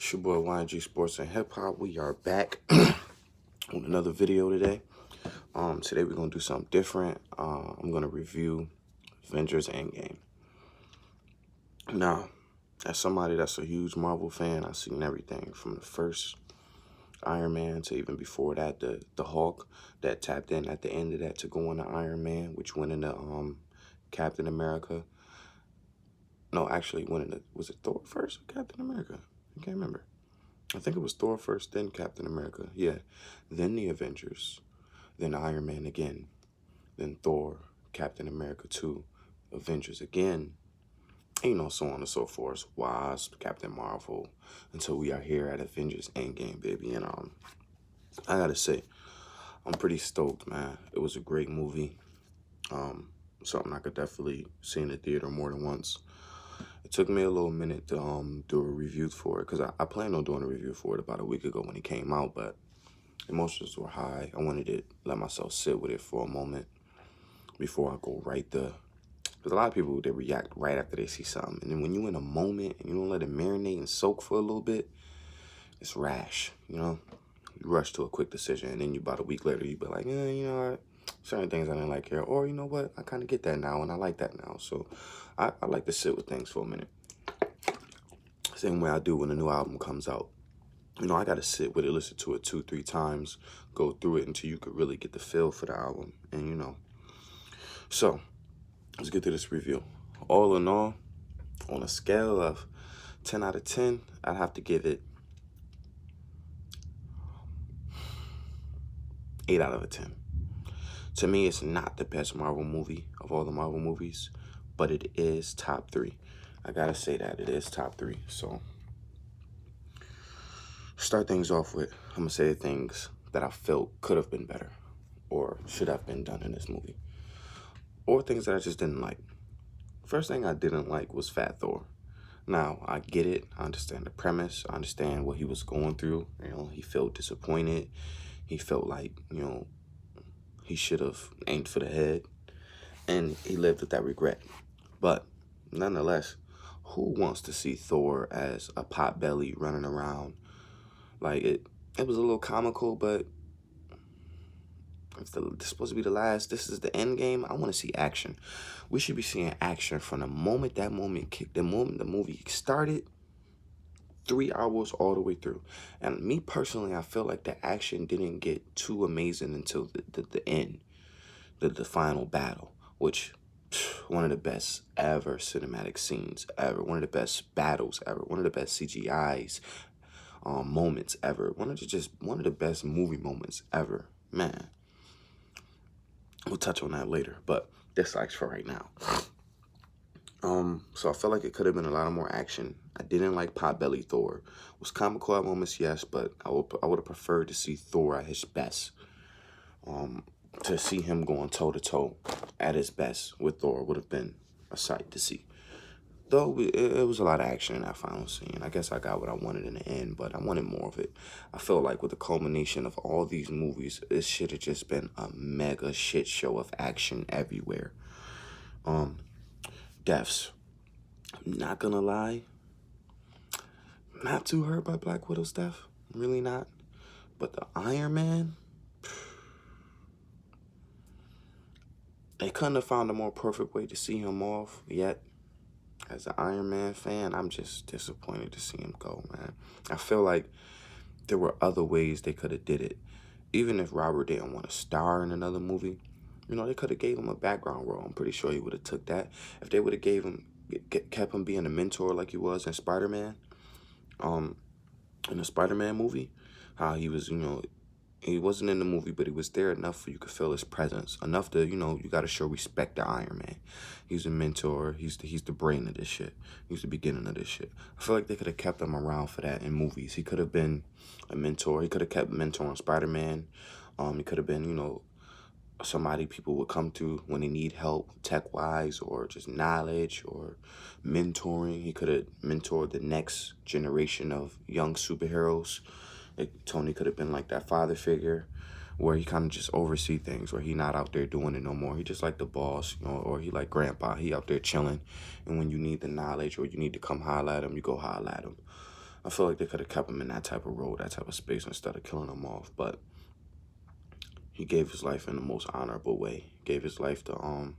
It's your boy YG Sports and Hip Hop. We are back with another video today. Today we're gonna do something different. I'm gonna review Avengers Endgame. Now, as somebody that's a huge Marvel fan, I've seen everything from the first Iron Man to even before that, the Hulk that tapped in at the end of that to go into Iron Man, which went into Captain America. No, actually went into, was it Thor first or Captain America? I can't remember. I think it was Thor first, then Captain America. Yeah. Then the Avengers. Then Iron Man again. Then Thor, Captain America 2, Avengers again. And, so on and so forth. Wasp, Captain Marvel. Until we are here at Avengers Endgame, baby. And I gotta say, I'm pretty stoked, man. It was a great movie. Something I could definitely see in the theater more than once. It took me a little minute to do a review for it, because I planned on doing a review for it about a week ago when it came out, but emotions were high. I wanted to let myself sit with it for a moment before I go right there. Because a lot of people, they react right after they see something. And then when you're in a moment and you don't let it marinate and soak for a little bit, it's rash, You rush to a quick decision, and then about a week later, you be like, yeah, you know what? Certain things I didn't like here. Or, you know what? I kind of get that now, and I like that now. So I like to sit with things for a minute. Same way I do when a new album comes out. I got to sit with it, listen to it 2-3 times, go through it until you could really get the feel for the album. And, so let's get to this review. All in all, on a scale of 10 out of 10, I'd have to give it 8 out of 10. To me, it's not the best Marvel movie of all the Marvel movies, but it is top 3. I gotta say that it is top 3. So start things off with, I'm gonna say the things that I felt could have been better or should have been done in this movie, or things that I just didn't like. First thing I didn't like was Fat Thor. Now, I get it. I understand the premise. I understand what he was going through. He felt disappointed. He felt like, he should have aimed for the head, and he lived with that regret. But nonetheless, who wants to see Thor as a potbelly running around? Like, it was a little comical, but if this is supposed to be the last, this is the end game, I want to see action. We should be seeing action from the moment that moment kicked, the moment the movie started, 3 hours all the way through. And me personally, I feel like the action didn't get too amazing until the end, the final battle, which one of the best ever cinematic scenes ever, one of the best battles ever, one of the best CGIs moments ever, one of the best movie moments ever, man. We'll touch on that later, but dislikes for right now. So I felt like it could have been a lot more action. I didn't like Potbelly Thor. It was comical at moments, yes, but I would have preferred to see Thor at his best. To see him going toe-to-toe at his best with Thor would have been a sight to see. Though it was a lot of action in that final scene. I guess I got what I wanted in the end, but I wanted more of it. I felt like with the culmination of all these movies, it should have just been a mega shit show of action everywhere. Deaths. I'm not gonna lie. Not too hurt by Black Widow's death. Really not. But the Iron Man, they couldn't have found a more perfect way to see him off yet. As an Iron Man fan, I'm just disappointed to see him go, man. I feel like there were other ways they could have did it. Even if Robert didn't want to star in another movie, they could have gave him a background role. I'm pretty sure he would have took that. If they would have kept him being a mentor like he was in Spider-Man, in the Spider-Man movie, how he was, he wasn't in the movie, but he was there enough for you could feel his presence. Enough to, you got to show respect to Iron Man. He's a mentor. He's the brain of this shit. He's the beginning of this shit. I feel like they could have kept him around for that in movies. He could have been a mentor. He could have kept mentoring Spider-Man. He could have been, somebody people would come to when they need help, tech-wise, or just knowledge, or mentoring. He could have mentored the next generation of young superheroes. Like, Tony could have been like that father figure where he kind of just oversee things, where he not out there doing it no more. He just like the boss, or he like grandpa. He out there chilling. And when you need the knowledge or you need to come holler at him, you go holler at him. I feel like they could have kept him in that type of role, that type of space, instead of killing him off. But he gave his life in the most honorable way. Gave his life to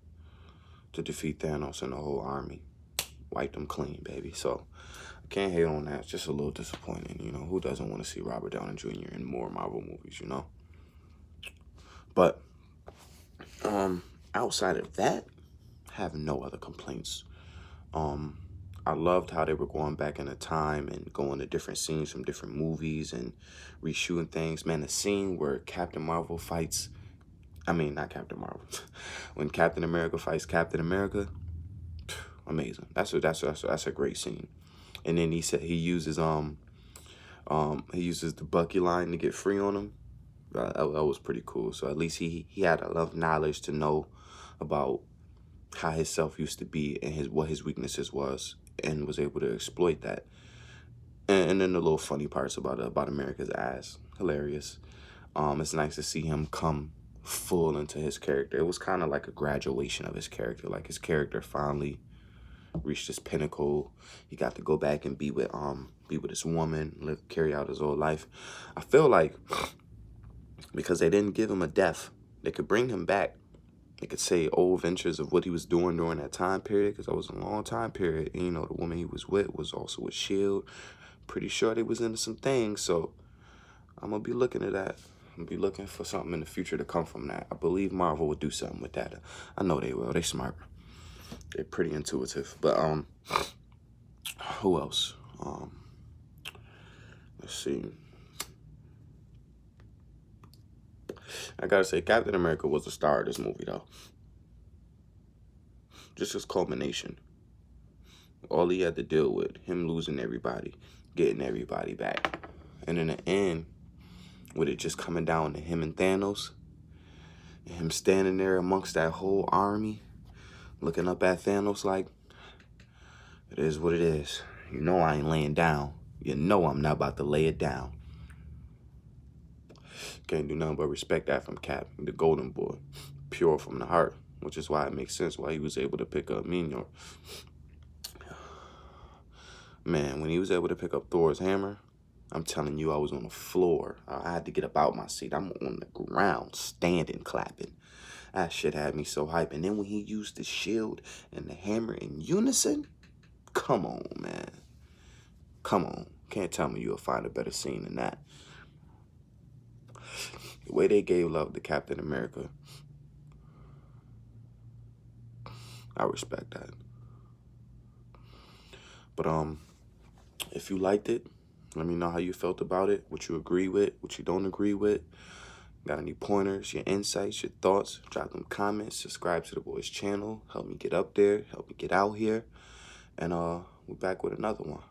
defeat Thanos and the whole army. Wiped them clean, baby. So I can't hate on that. It's just a little disappointing. You know, who doesn't want to see Robert Downey Jr. in more Marvel movies, you know? But outside of that, I have no other complaints. I loved how they were going back in the time and going to different scenes from different movies and reshooting things. Man, the scene where Captain Marvel fights, I mean, not Captain Marvel, when Captain America fights Captain America, amazing. That's a great scene. And then he uses the Bucky line to get free on him. That was pretty cool. So at least he had enough knowledge to know about how his self used to be and what his weaknesses was, and was able to exploit that. And then the little funny parts about America's ass, hilarious. It's nice to see him come full into his character. It was kind of like a graduation of his character. Like his character finally reached his pinnacle. He got to go back and be with this woman, carry out his old life. I feel like because they didn't give him a death, they could bring him back. They could say old ventures of what he was doing during that time period, because that was a long time period. And, you know, the woman he was with was also with S.H.I.E.L.D. Pretty sure they was into some things, so I'm going to be looking at that. I'm going to be looking for something in the future to come from that. I believe Marvel would do something with that. I know they will. They smart. They're pretty intuitive. But, who else? Let's see. I gotta say, Captain America was the star of this movie, though. Just his culmination. All he had to deal with, him losing everybody, getting everybody back. And in the end, with it just coming down to him and Thanos, and him standing there amongst that whole army, looking up at Thanos like, it is what it is. You know I ain't laying down. You know I'm not about to lay it down. Can't do nothing but respect that from Cap, the golden boy. Pure from the heart, which is why it makes sense why he was able to pick up Mjolnir. Man, when he was able to pick up Thor's hammer, I'm telling you, I was on the floor. I had to get up out my seat. I'm on the ground, standing, clapping. That shit had me so hyped. And then when he used the shield and the hammer in unison, come on, man. Come on. Can't tell me you'll find a better scene than that. The way they gave love to Captain America, I respect that. But if you liked it, let me know how you felt about it, what you agree with, what you don't agree with. Got any pointers, your insights, your thoughts? Drop them comments, subscribe to the boys' channel. Help me get up there, help me get out here. And we're back with another one.